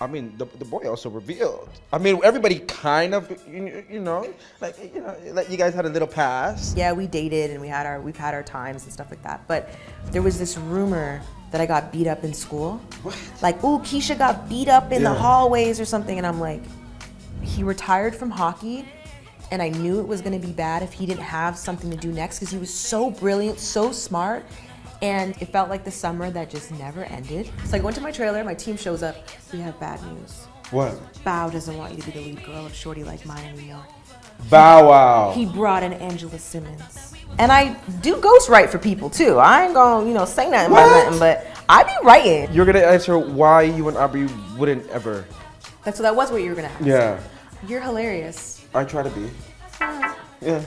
I mean, the boy also revealed. I mean, everybody kind of, like you guys had a little past. Yeah, we dated and we've had our times and stuff like that. But there was this rumor that I got beat up in school. What? Like, ooh, Keisha got beat up in the hallways or something. And I'm like, he retired from hockey, and I knew it was gonna be bad if he didn't have something to do next, because he was so brilliant, so smart. And it felt like the summer that just never ended. So I go into my trailer, my team shows up. We have bad news. What? Bow doesn't want you to be the lead girl of Shorty Like Mine anymore. Bow Wow. He brought in Angela Simmons. And I do ghostwrite for people too. I ain't gonna, say nothing about nothing, but I be writing. You're gonna answer why you and Aubrey wouldn't ever. That was what you were gonna ask. Yeah. You're hilarious. I try to be. Yeah.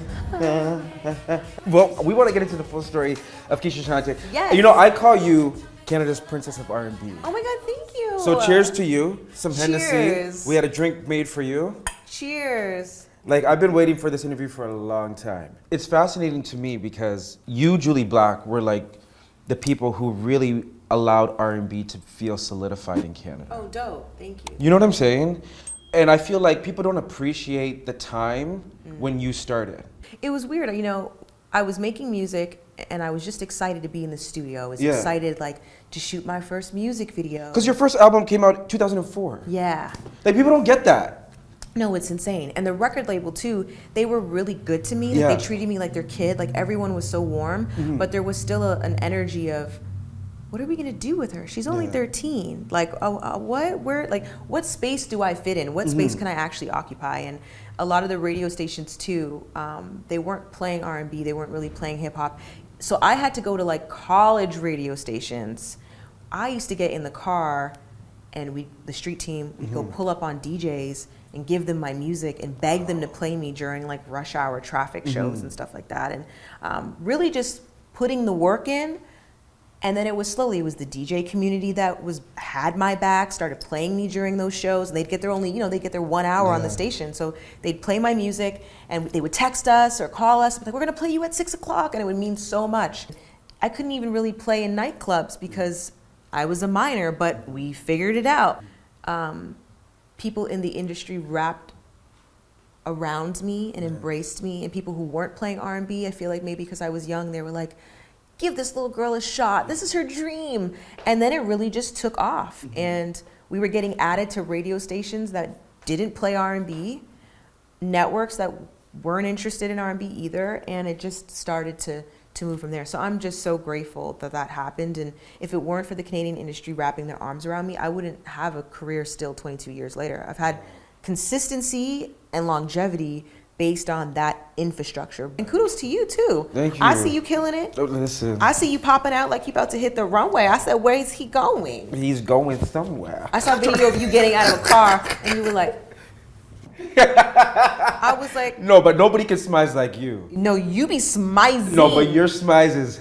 Well, we want to get into the full story of Keshia Chanté. Yes. I call you Canada's Princess of R&B. Oh my God, thank you. So cheers to you. Some Cheers. Hennessy. We had a drink made for you. Cheers. Like, I've been waiting for this interview for a long time. It's fascinating to me because you, Julie Black, were like the people who really allowed R&B to feel solidified in Canada. Oh, dope. Thank you. You know what I'm saying? And I feel like people don't appreciate the time when you started. It was weird. I was making music and I was just excited to be in the studio. I was excited to shoot my first music video. Because your first album came out in 2004. Yeah. Like, people don't get that. No, it's insane. And the record label too, they were really good to me. Yeah. They treated me like their kid. Like, everyone was so warm, but there was still an energy of, what are we gonna do with her? She's only 13. Like, what? Where? Like, what space do I fit in? What space can I actually occupy? And a lot of the radio stations too, they weren't playing R&B. They weren't really playing hip hop. So I had to go to college radio stations. I used to get in the car, and the street team, we'd go pull up on DJs and give them my music and beg them to play me during rush hour traffic shows and stuff like that. And really just putting the work in. And then it was the DJ community that had my back, started playing me during those shows. And they'd get their they'd get their 1 hour on the station. So they'd play my music and they would text us or call us, like, we're gonna play you at 6 o'clock. And it would mean so much. I couldn't even really play in nightclubs because I was a minor, but we figured it out. People in the industry wrapped around me and embraced me. And people who weren't playing R&B, I feel like maybe because I was young, they were like, give this little girl a shot. This is her dream. And then it really just took off. And we were getting added to radio stations that didn't play R&B, networks that weren't interested in R&B either. And it just started to move from there. So I'm just so grateful that happened. And if it weren't for the Canadian industry wrapping their arms around me, I wouldn't have a career still 22 years later. I've had consistency and longevity based on that infrastructure. And kudos to you too. Thank you. I see you killing it. Oh, listen. I see you popping out like you about to hit the runway. I said, where is he going? He's going somewhere. I saw a video of you getting out of a car and you were like, I was like, no, but nobody can smize like you. no, you be smizing. No, but your smize is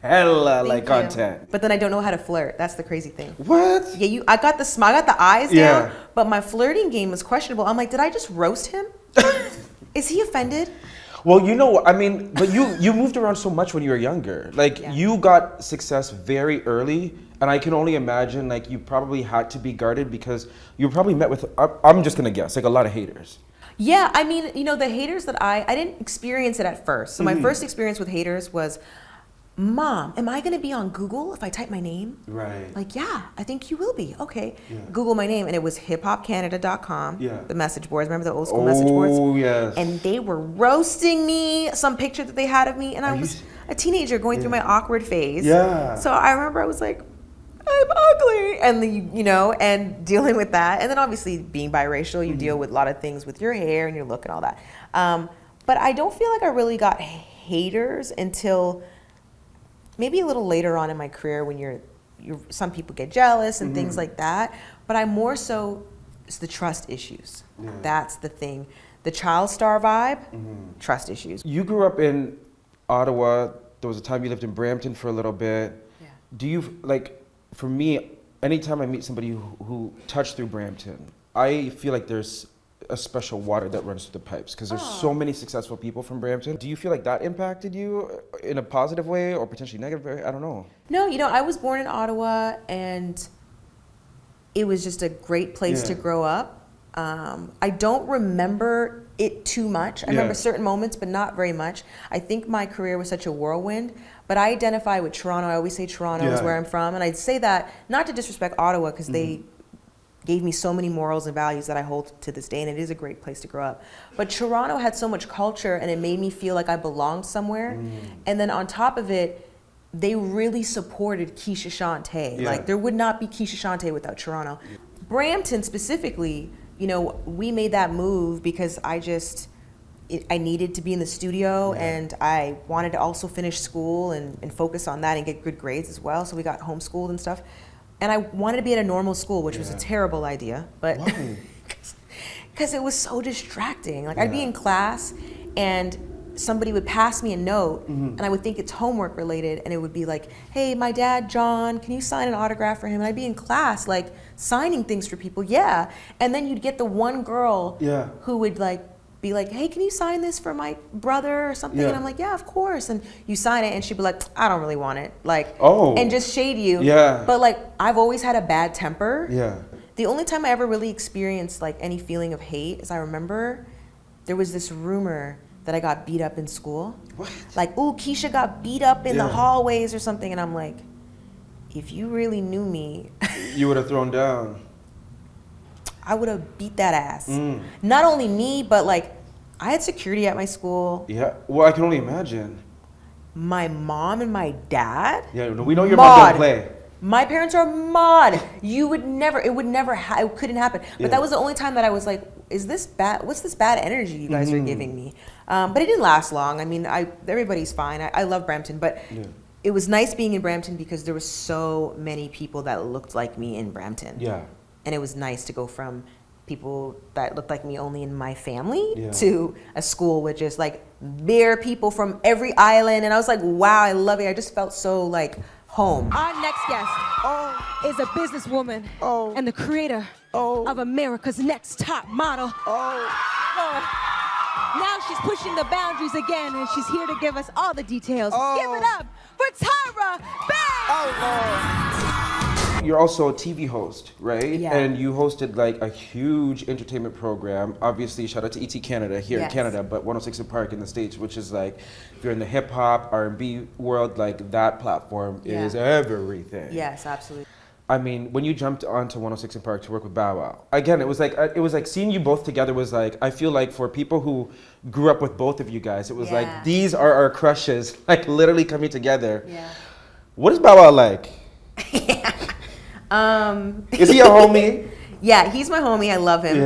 hella Thank you. content. But then I don't know how to flirt. That's the crazy thing. What? Yeah, I got the smile, I got the eyes Yeah. down, but my flirting game was questionable. I'm like, did I just roast him? Is he offended? Well, but you moved around so much when you were younger. You got success very early, and I can only imagine you probably had to be guarded because you probably met with, I'm just gonna guess, a lot of haters. Yeah, the haters that I didn't experience it at first. So my first experience with haters was, Mom, am I gonna be on Google if I type my name? Right. Like, yeah, I think you will be. Okay. Yeah. Google my name, and it was hiphopcanada.com. Yeah. The message boards. Remember the old school message boards? Oh, yes. And they were roasting me, some picture that they had of me, and I was a teenager going through my awkward phase. Yeah. So I remember I was like, I'm ugly, and and dealing with that. And then obviously being biracial, you deal with a lot of things with your hair and your look and all that. But I don't feel like I really got haters until maybe a little later on in my career when some people get jealous and things like that. But I more so, it's the trust issues. Yeah. That's the thing. The child star vibe, trust issues. You grew up in Ottawa. There was a time you lived in Brampton for a little bit. Yeah. Do you, for me, anytime I meet somebody who touched through Brampton, I feel like there's a special water that runs through the pipes because there's so many successful people from Brampton. Do you feel like that impacted you in a positive way or potentially negative way? I don't know. No, I was born in Ottawa, and it was just a great place to grow up. I don't remember it too much. I remember certain moments, but not very much. I think my career was such a whirlwind, but I identify with Toronto. I always say Toronto is where I'm from. And I'd say that not to disrespect Ottawa, because they gave me so many morals and values that I hold to this day, and it is a great place to grow up. But Toronto had so much culture, and it made me feel like I belonged somewhere. And then on top of it, they really supported Keshia Chanté. Like, there would not be Keshia Chanté without Toronto. Brampton specifically, you know, we made that move because I needed to be in the studio, and I wanted to also finish school and focus on that and get good grades as well. So we got homeschooled and stuff. And I wanted to be at a normal school, which was a terrible idea, but because it was so distracting. Like, I'd be in class and somebody would pass me a note, and I would think it's homework related, and it would be like, hey, my dad, John, can you sign an autograph for him? And I'd be in class, like, signing things for people, and then you'd get the one girl who would, like, be like, hey, can you sign this for my brother or something? And I'm like, yeah, of course. And you sign it, and she'd be like, I don't really want it. Like, and just shade you. But, like, I've always had a bad temper. The only time I ever really experienced, like, any feeling of hate is I remember there was this rumor that I got beat up in school. Like, ooh, Keisha got beat up in the hallways or something. And I'm like, if you really knew me, you would have thrown down. I would have beat that ass. Not only me, but, like, I had security at my school. Well, I can only imagine. My mom and my dad. We know your mom didn't play. My parents are mod. You would never, it couldn't happen. But that was the only time that I was like, is this bad? What's this bad energy you guys are giving me? But it didn't last long. I mean, everybody's fine. I love Brampton, but it was nice being in Brampton because there were so many people that looked like me in Brampton. And it was nice to go from people that looked like me only in my family to a school with just, like, bare people from every island. And I was like, wow, I love it. I just felt so, like, home. Our next guest is a businesswoman and the creator of America's Next Top Model. Now she's pushing the boundaries again, and she's here to give us all the details. Give it up for Tyra Banks! You're also a TV host, right? Yeah. And you hosted, like, a huge entertainment program. Obviously, shout out to ET Canada here in Canada, but 106 & Park in the States, which is, like, if you're in the hip hop, R&B world, like, that platform is everything. Yes, absolutely. I mean, when you jumped onto 106 & Park to work with Bow Wow, again, it was like seeing you both together was like, I feel like for people who grew up with both of you guys, it was like, these are our crushes, like, literally coming together. What is Bow Wow like? Is he a homie? Yeah, he's my homie. I love him.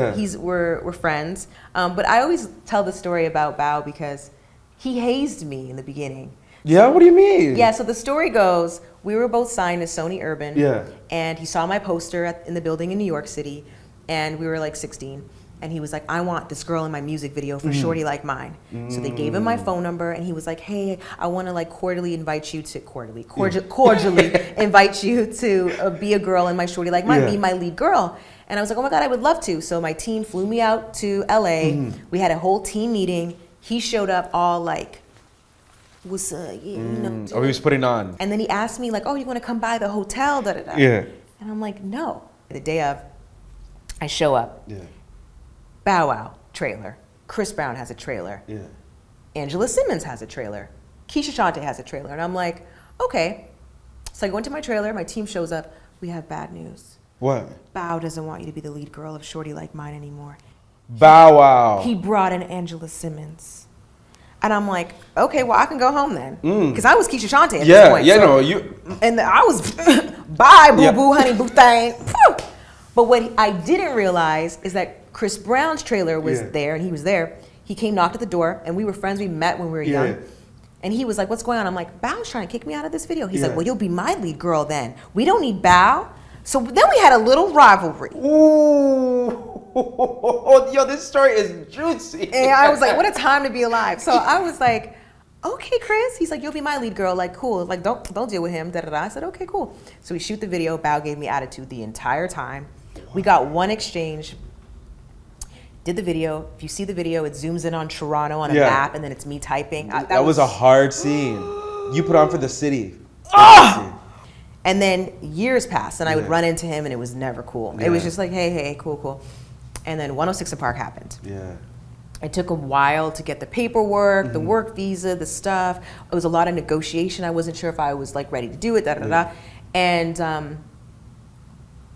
We're friends. But I always tell the story about Bao because he hazed me in the beginning. Yeah, what do you mean? Yeah, so the story goes, we were both signed to Sony Urban. And he saw my poster in the building in New York City, and we were like 16. And he was like, I want this girl in my music video for Shorty Like Mine. So they gave him my phone number, and he was like, hey, I want to, like, cordially invite you to be a girl in my Shorty Like Mine, be my lead girl. And I was like, oh my God, I would love to. So my team flew me out to LA. We had a whole team meeting. He showed up all like, what's up? You know. Oh, he was putting on. And then he asked me, like, oh, you want to come by the hotel? Da, da, da. And I'm like, no. The day of, I show up. Bow Wow, trailer. Chris Brown has a trailer. Angela Simmons has a trailer. Keshia Chanté has a trailer. And I'm like, okay. So I go into my trailer, my team shows up. We have bad news. What? Bow doesn't want you to be the lead girl of Shorty Like Mine anymore. Bow Wow. He brought in Angela Simmons. And I'm like, okay, well, I can go home then. Because I was Keshia Chanté at this point. And I was, bye, boo-boo, honey, boo thing. But what I didn't realize is that Chris Brown's trailer was there, and he was there. He came, knocked at the door, and we were friends. We met when we were young. And he was like, what's going on? I'm like, Bow's trying to kick me out of this video. He's like, well, you'll be my lead girl then. We don't need Bow. So then we had a little rivalry. Ooh. Yo, this story is juicy. And I was like, what a time to be alive. So I was like, okay, Chris. He's like, you'll be my lead girl. Like, cool. Like, don't deal with him. Da da da. I said, okay, cool. So we shoot the video. Bow gave me attitude the entire time. We got one exchange. Did the video. If you see the video, it zooms in on Toronto on a map, and then it's me typing. That was a hard scene. You put on for the city. And then years passed, and I would Yeah. run into him, and it was never cool. It was Yeah. just like, hey, cool. And then 106 and Park happened. Yeah. It took a while to get the paperwork, the work visa, the stuff. It was a lot of negotiation. I wasn't sure if I was like ready to do it, And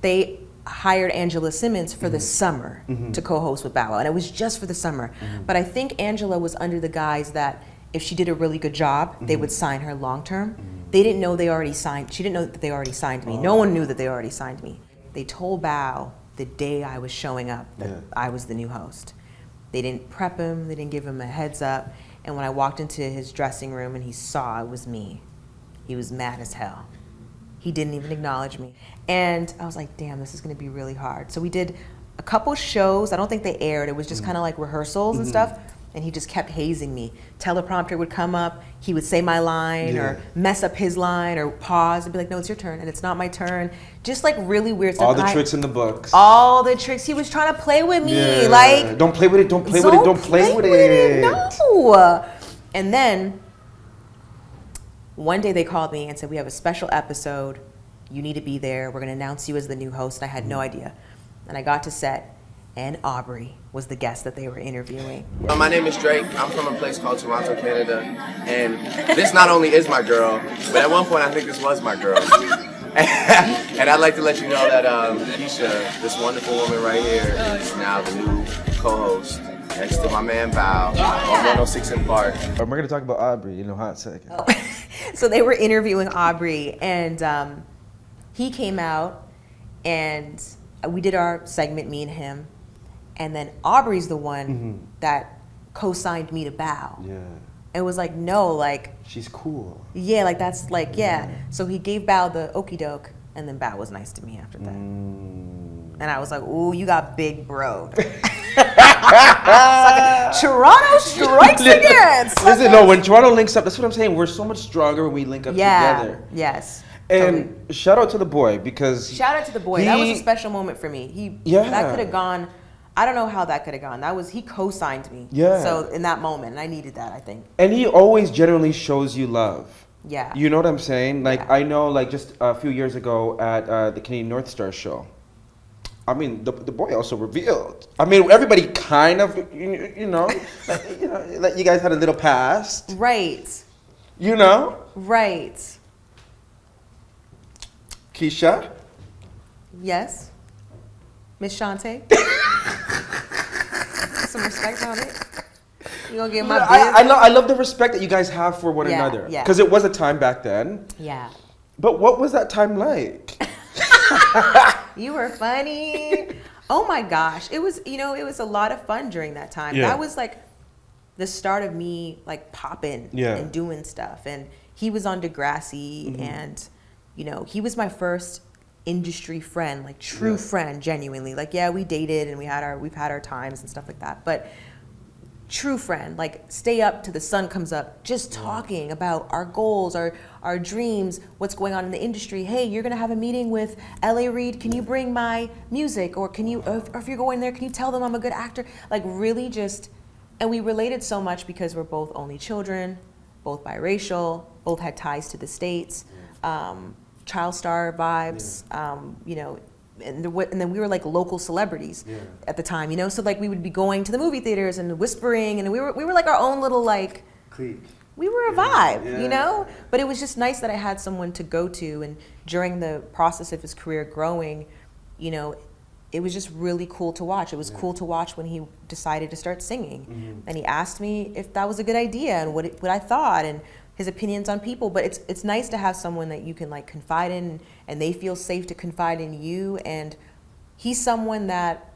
they hired Angela Simmons for the summer to co-host with Bow Wow, and it was just for the summer. But I think Angela was under the guise that if she did a really good job, they would sign her long term. They didn't know they already signed. She didn't know that they already signed me. No one knew that they already signed me. They told Bow the day I was showing up that I was the new host. They didn't prep him. They didn't give him a heads up. And when I walked into his dressing room and he saw it was me, he was mad as hell. He didn't even acknowledge me. And I was like, damn, this is gonna be really hard. So we did a couple shows. I don't think they aired. It was just kind of like rehearsals and stuff. And he just kept hazing me. Teleprompter would come up, he would say my line or mess up his line or pause and be like, no, it's your turn, and it's not my turn. Just like really weird stuff. All the tricks in the books. All the tricks. He was trying to play with me. Yeah. Like, don't play with it, don't play with it, don't play with it. No. And then one day they called me and said, we have a special episode. You need to be there. We're going to announce you as the new host. And I had no idea. And I got to set, and Aubrey was the guest that they were interviewing. My name is Drake. I'm from a place called Toronto, Canada. And this not only is my girl, but at one point I think this was my girl. And I'd like to let you know that Keisha, this wonderful woman right here, is now the new co-host next to my man Bow on 106 and Park. We're going to talk about Aubrey in a hot second. So they were interviewing Aubrey, and he came out, and we did our segment, me and him. And then Aubrey's the one that co-signed me to Bow. Yeah. It was like, no, like, She's cool. yeah, like that's like, yeah. So he gave Bow the okie doke, and then Bow was nice to me after that. And I was like, ooh, you got big bro. Toronto strikes again. Listen, no, when Toronto links up, that's what I'm saying. We're so much stronger when we link up together. Yes. And shout out to the boy, because Shout out to the boy. That was a special moment for me. That could have gone. I don't know how that could have gone. He co-signed me. Yeah. So in that moment, and I needed that, I think. And he always genuinely shows you love. Yeah. You know what I'm saying? Like, Yeah. I know, like, just a few years ago at the Canadian North Star show, I mean, the boy also revealed. I mean, everybody kind of, you know, like you guys had a little past. Right. You know? Right. Keisha? Yes. Miss Chanté. Some respect on it. You gonna get my I love the respect that you guys have for one another. Yeah. Because it was a time back then. Yeah. But what was that time like? You were funny. Oh my gosh. It was, it was a lot of fun during that time. Yeah. That was like the start of me like popping and doing stuff. And he was on Degrassi and, he was my first industry friend, like true friend, genuinely. Like, yeah, we dated and we've had our times and stuff like that. But true friend, like stay up till the sun comes up, just talking about our goals, our dreams, what's going on in the industry. Hey, you're gonna have a meeting with LA Reid, can you bring my music? Or can you, or if you're going there, can you tell them I'm a good actor? Like really just, and we related so much because we're both only children, both biracial, both had ties to the States, child star vibes, and then we were like local celebrities at the time, so like we would be going to the movie theaters and whispering, and we were like our own little like Clique. we were a vibe, but it was just nice that I had someone to go to. And during the process of his career growing, it was just really cool to watch. It was cool to watch when he decided to start singing, and he asked me if that was a good idea and what I thought and his opinions on people. But it's nice to have someone that you can like confide in, and they feel safe to confide in you. And he's someone that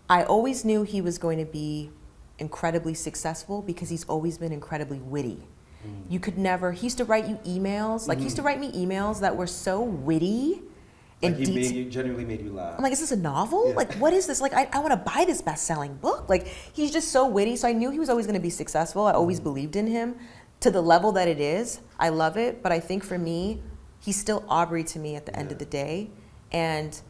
I always knew he was going to be incredibly successful because he's always been incredibly witty. You could never, he used to write you emails, like he used to write me emails that were so witty. Like he genuinely made you laugh. I'm like, is this a novel? Yeah. Like, what is this? Like, I want to buy this best-selling book. Like, he's just so witty. So I knew he was always going to be successful. I always believed in him to the level that it is. I love it. But I think for me, he's still Aubrey to me at the end of the day. And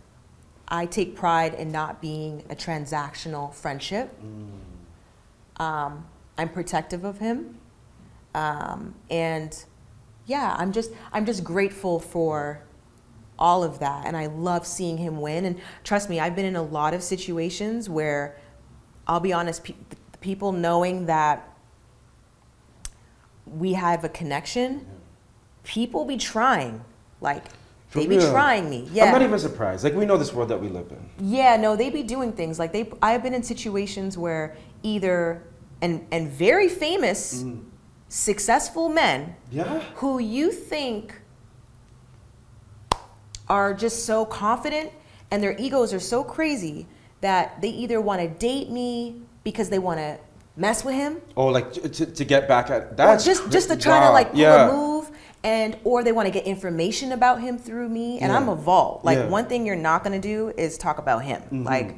I take pride in not being a transactional friendship. I'm protective of him. And yeah, I'm just grateful for all of that, and I love seeing him win. And trust me, I've been in a lot of situations where, I'll be honest, people knowing that we have a connection, people be trying, like they be trying me. Yeah, I'm not even surprised. Like, we know this world that we live in. Yeah, no, they be doing things like I've been in situations where either and very famous, successful men, who you think are just so confident and their egos are so crazy that they either want to date me because they want to mess with him. Oh, like to get back at that. Just to try to like pull a move, or they want to get information about him through me. And I'm a vault. Like one thing you're not gonna do is talk about him. Like,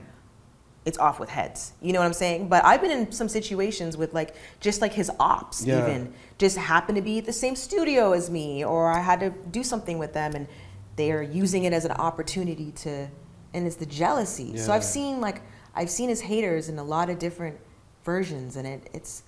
it's off with heads. You know what I'm saying? But I've been in some situations with like just like his ops even just happen to be at the same studio as me, or I had to do something with them and they are using it as an opportunity to, and it's the jealousy. So I've seen his haters in a lot of different versions, and it's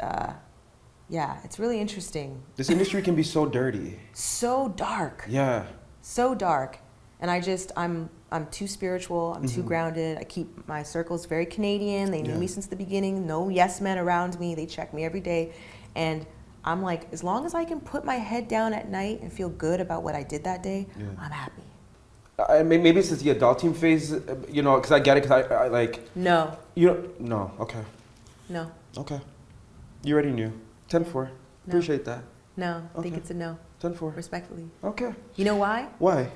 really interesting. This industry can be so dirty. So dark. Yeah. So dark. And I'm too spiritual, I'm too grounded. I keep my circles very Canadian. They knew me since the beginning. No yes men around me. They check me every day. And I'm like, as long as I can put my head down at night and feel good about what I did that day, I'm happy. Maybe it's just the adulting phase, you know, because I get it, because I like... No. No, okay. No. Okay. You already knew. 10-4. No. Appreciate that. No, I think it's a no. 10-4. Respectfully. Okay. You know why? Why?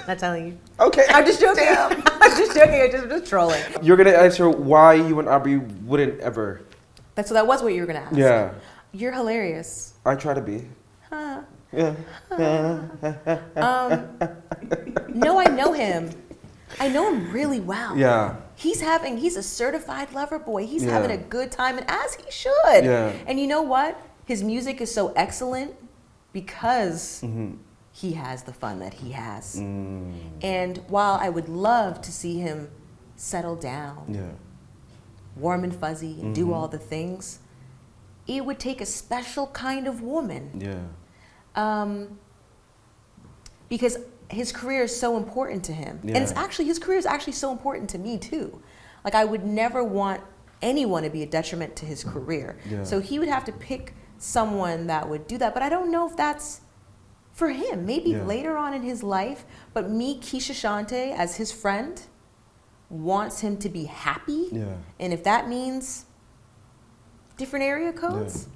Not telling you. Okay. I'm just joking. I'm just joking. I'm just trolling. You're going to answer why you and Aubrey wouldn't ever... That was what you were going to ask. Yeah. You're hilarious. I try to be. Huh. Yeah. No, I know him. I know him really well. Yeah. He's a certified lover boy. He's having a good time, and as he should. Yeah. And you know what? His music is so excellent because he has the fun that he has. And while I would love to see him settle down, warm and fuzzy, and do all the things, it would take a special kind of woman. Yeah. Because his career is so important to him. Yeah. And his career is actually so important to me too. Like, I would never want anyone to be a detriment to his career. Yeah. So he would have to pick someone that would do that. But I don't know if that's for him. Maybe later on in his life. But me, Keshia Chanté, as his friend, wants him to be happy. Yeah. And if that means different area codes,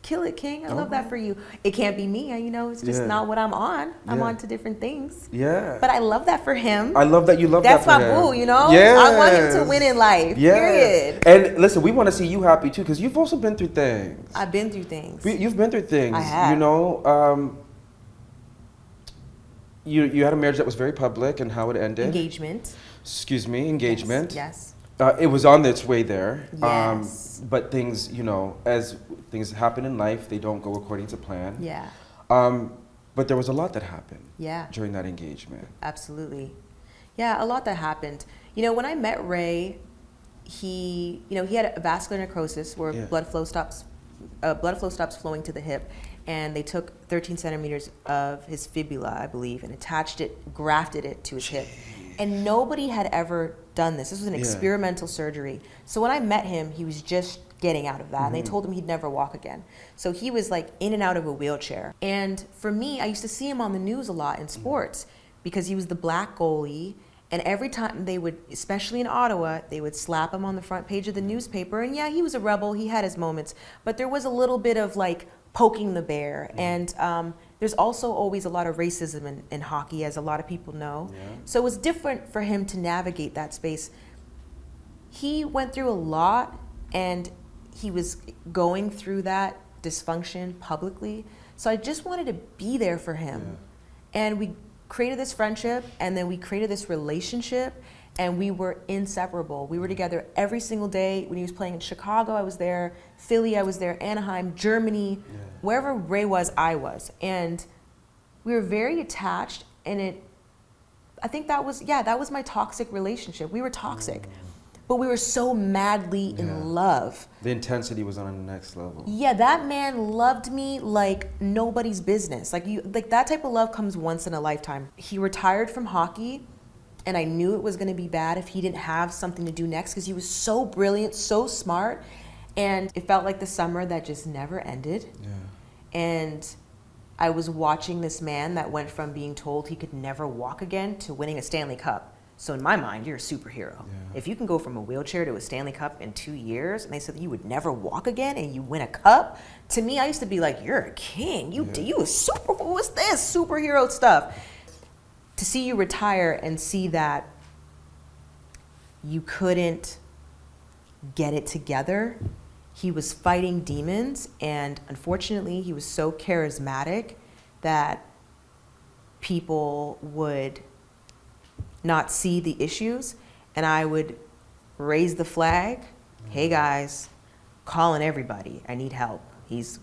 kill it, King. I love that for you. It can't be me. You know, it's just not what I'm on. I'm on to different things. Yeah. But I love that for him. I love that you love That's that for him. That's my boo, you know? Yes. I want him to win in life, period. And listen, we want to see you happy too, because you've also been through things. I've been through things. You've been through things. I have. You know, you had a marriage that was very public, and how it ended. Engagement. Excuse me, engagement. Yes. It was on its way there. Yes. But things, you know, as things happen in life, they don't go according to plan. Yeah. But there was a lot that happened. Yeah. During that engagement. Absolutely. Yeah, a lot that happened. You know, when I met Ray, he had a vascular necrosis where blood flow stops flowing to the hip, and they took 13 centimeters of his fibula, I believe, and grafted it to his hip. And nobody had ever done this. This was an experimental surgery. So when I met him, he was just getting out of that, and they told him he'd never walk again. So he was like in and out of a wheelchair. And for me, I used to see him on the news a lot in sports because he was the black goalie. And every time they would, especially in Ottawa, they would slap him on the front page of the newspaper. And yeah, he was a rebel. He had his moments. But there was a little bit of like poking the bear. And there's also always a lot of racism in hockey, as a lot of people know. Yeah. So it was different for him to navigate that space. He went through a lot, and he was going through that dysfunction publicly. So I just wanted to be there for him. Yeah. And we created this friendship, and then we created this relationship, and we were inseparable. We were together every single day. When he was playing in Chicago, I was there. Philly, I was there. Anaheim, Germany, wherever Ray was, I was. And we were very attached, and I think that was my toxic relationship. We were toxic. but we were so madly in love. The intensity was on the next level. Yeah, that man loved me like nobody's business. Like that type of love comes once in a lifetime. He retired from hockey, and I knew it was going to be bad if he didn't have something to do next, because he was so brilliant, so smart, and it felt like the summer that just never ended. Yeah. And I was watching this man that went from being told he could never walk again to winning a Stanley Cup. So in my mind, you're a superhero. Yeah. If you can go from a wheelchair to a Stanley Cup in 2 years, and they said that you would never walk again and you win a cup, to me, I used to be like, you're a king. You a super, what's this? Superhero stuff. To see you retire and see that you couldn't get it together. He was fighting demons, and unfortunately, he was so charismatic that people would not see the issues, and I would raise the flag. Hey guys, calling everybody. I need help. He's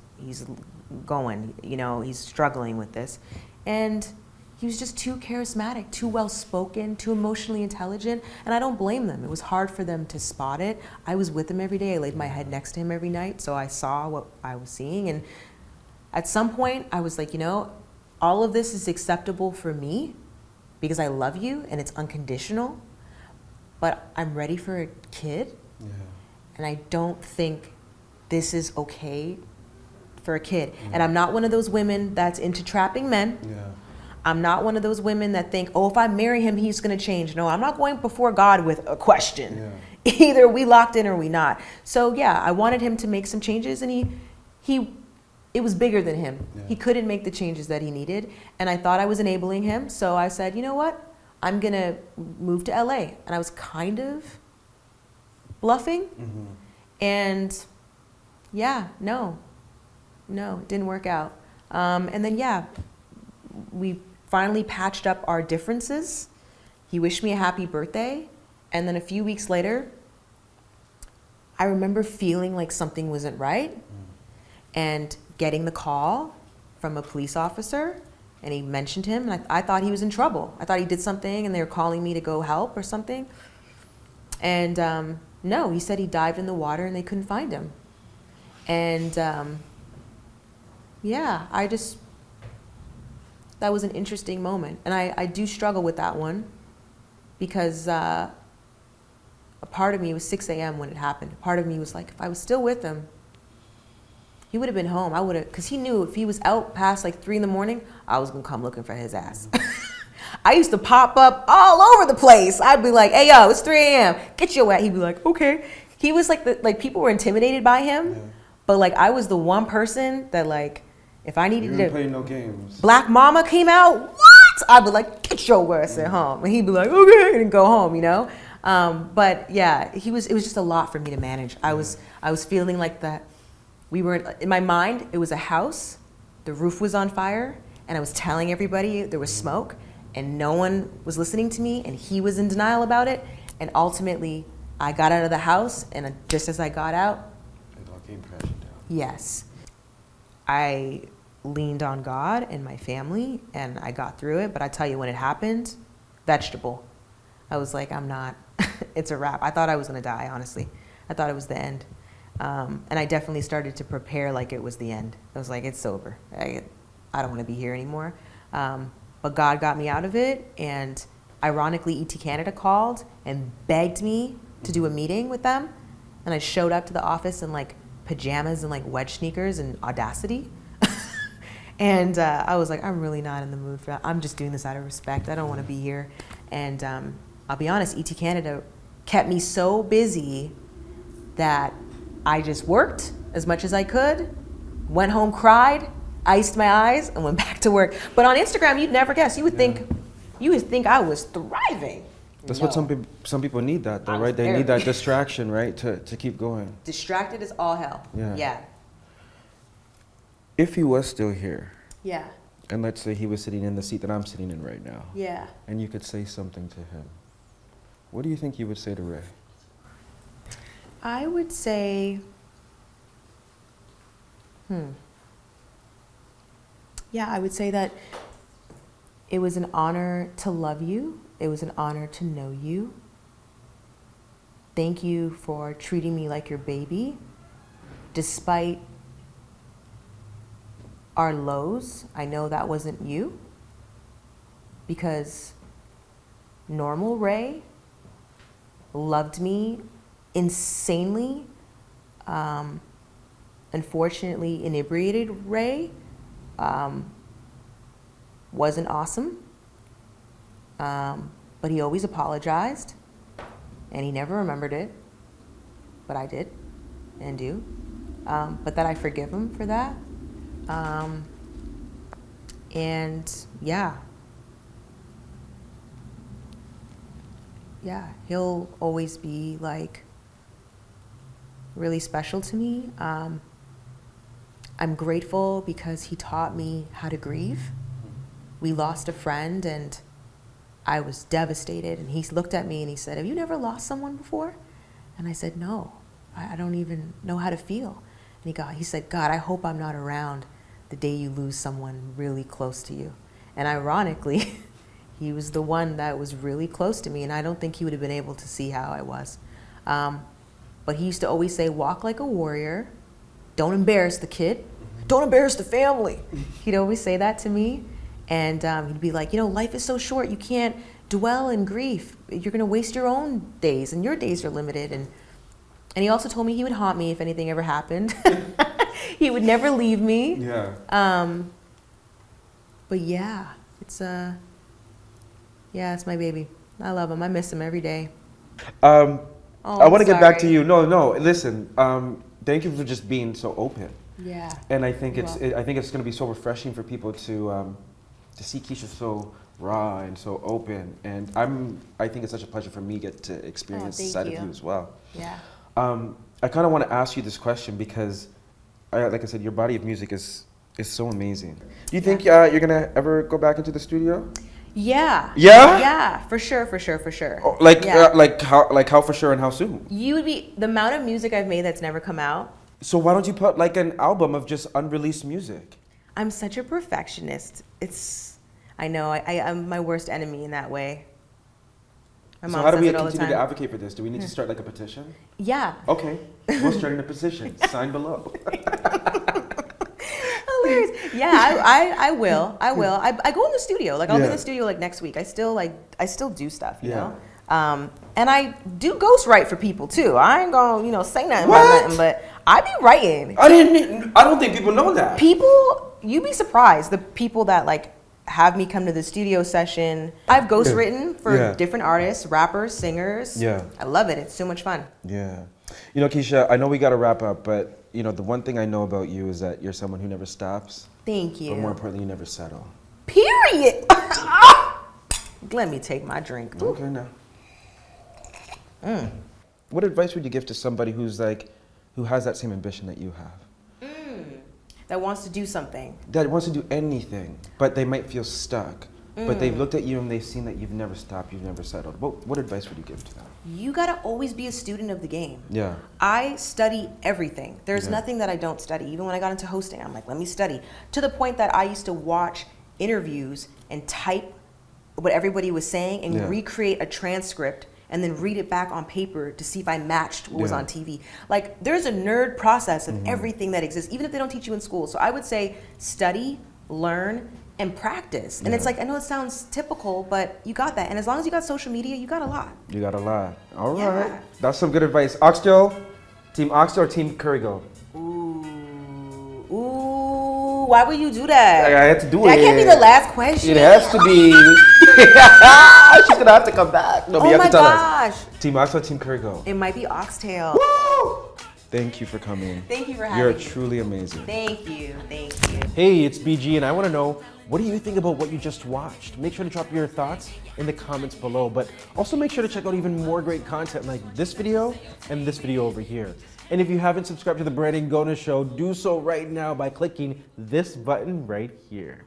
going, he's struggling with this. And he was just too charismatic, too well-spoken, too emotionally intelligent, and I don't blame them. It was hard for them to spot it. I was with him every day. I laid my head next to him every night, so I saw what I was seeing. And at some point, I was like, all of this is acceptable for me because I love you and it's unconditional, but I'm ready for a kid, and I don't think this is okay for a kid. And I'm not one of those women that's into trapping men. I'm not one of those women that think, oh, if I marry him, he's going to change. No, I'm not going before God with a question. Either we locked in or we not. So yeah, I wanted him to make some changes, and it was bigger than him. He couldn't make the changes that he needed, and I thought I was enabling him. So I said, you know what? I'm going to move to LA. And I was kind of bluffing. And yeah, no, it didn't work out. And then, we finally patched up our differences. He wished me a happy birthday. And then a few weeks later, I remember feeling like something wasn't right and getting the call from a police officer, and he mentioned him, and I thought he was in trouble. I thought he did something and they were calling me to go help or something. And no, he said he dived in the water and they couldn't find him. And that was an interesting moment. And I do struggle with that one because a part of me, it was 6 a.m. when it happened. A part of me was like, if I was still with him, he would have been home. I would have, because he knew if he was out past like 3 in the morning, I was going to come looking for his ass. I used to pop up all over the place. I'd be like, hey, yo, it's 3 a.m. Get your ass. He'd be like, okay. He was like people were intimidated by him, but like I was the one person that like, if I needed to play no games. Black Mama came out, what? I'd be like, get your ass at home. And he'd be like, okay, and go home, But yeah, it was just a lot for me to manage. I was feeling like that we were, in my mind, it was a house, the roof was on fire, and I was telling everybody there was smoke, and no one was listening to me, and he was in denial about it. And ultimately, I got out of the house, and just as I got out, it all came crashing down. Yes. I leaned on God and my family, and I got through it. But I tell you, when it happened, vegetable. I was like, I'm not, it's a wrap. I thought I was gonna die, honestly. I thought it was the end. And I definitely started to prepare like it was the end. I was like, it's over. I don't wanna be here anymore. But God got me out of it, and ironically, ET Canada called and begged me to do a meeting with them. And I showed up to the office in like pajamas and like wedge sneakers and Audacity. And I was like, I'm really not in the mood for that. I'm just doing this out of respect. I don't want to be here. And I'll be honest, ET Canada kept me so busy that I just worked as much as I could, went home, cried, iced my eyes, and went back to work. But on Instagram, you'd never guess. You would think I was thriving. That's what some people need that though, right? They need that distraction, right, to keep going. Distracted as all hell. Yeah. If he was still here, yeah, and let's say he was sitting in the seat that I'm sitting in right now, yeah, and you could say something to him, what do you think you would say to Ray? I would say, yeah, I would say that it was an honor to love you. It was an honor to know you. thank you for treating me like your baby. Despite our lows, I know that wasn't you, because normal Ray loved me insanely. Unfortunately, inebriated Ray wasn't awesome, but he always apologized, and he never remembered it, but I did and do. But that I forgive him for that. And yeah, he'll always be like really special to me. I'm grateful because he taught me how to grieve. We lost a friend and I was devastated, and he looked at me and he said, "Have you never lost someone before?" And I said, "No, I don't even know how to feel." And he said, "God, I hope I'm not around the day you lose someone really close to you." And ironically, he was the one that was really close to me, and I don't think he would have been able to see how I was. But he used to always say, "Walk like a warrior. Don't embarrass the kid. Don't embarrass the family." He'd always say that to me. And he'd be like, life is so short. You can't dwell in grief. You're going to waste your own days, and your days are limited. And he also told me he would haunt me if anything ever happened. He would never leave me. Yeah. But yeah, it's my baby. I love him. I miss him every day. I want to get back to sorry. you. No, listen. Thank you for just being so open. Yeah. And I think You're it's welcome. I think it's going to be so refreshing for people to see Keisha so raw and so open. And I think it's such a pleasure for me to experience this thank side of you as well. Yeah. I kind of want to ask you this question because, like I said, your body of music is so amazing. Do you think you're gonna ever go back into the studio? Yeah. Yeah? Yeah, for sure. Oh, like Yeah. like how for sure and how soon? You would be the amount of music I've made that's never come out. So why don't you put like an album of just unreleased music? I'm such a perfectionist. I know, I'm my worst enemy in that way. My So mom how do says we it all the continue to time. advocate for this? Do we need to start like a petition? Yeah. Okay, we're starting a petition. Sign below. Hilarious. Yeah, I will. I go in the studio. Like I'll be in Yeah. the studio like next week. I still do stuff, you Yeah. know? And I do ghostwrite for people too. I ain't gonna, say nothing What? about nothing, but I be writing. I don't think people know that. You'd be surprised the people that like have me come to the studio session. I've ghostwritten for Yeah. different artists, rappers, singers. Yeah. I love it. It's so much fun. Yeah. Keisha, I know we got to wrap up, but, the one thing I know about you is that you're someone who never stops. Thank you. But more importantly, you never settle. Period. Let me take my drink. Ooh. Okay, now. What advice would you give to somebody who has that same ambition that you have? That wants to do something. That wants to do anything, but they might feel stuck. But they've looked at you and they've seen that you've never stopped, you've never settled. What advice would you give to them? You gotta always be a student of the game. Yeah. I study everything. There's Yeah. nothing that I don't study. Even when I got into hosting, I'm like, let me study. To the point that I used to watch interviews and type what everybody was saying and Yeah. recreate a transcript and then read it back on paper to see if I matched what was Yeah. on TV. Like, there's a nerd process of everything that exists, even if they don't teach you in school. So I would say study, learn, and practice. And it's Yeah. like, I know it sounds typical, but you got that. And as long as you got social media, you got a lot. You got a lot. All right. Yeah. That's some good advice. Oxtail, Team Oxtail or Team Currygo? Ooh, why would you do that? I had to do That it. can't be the last question. It has to be. She's going to have to come back. No, but Oh you have my to tell gosh. us. Team Oxtail, Team Currygo. It might be oxtail. Woo! Thank you for coming. Thank you for You're having me. truly amazing. Thank you. Hey, it's BG, and I want to know, what do you think about what you just watched? Make sure to drop your thoughts in the comments below, but also make sure to check out even more great content like this video and this video over here. And if you haven't subscribed to the Brandon Gona Show, do so right now by clicking this button right here.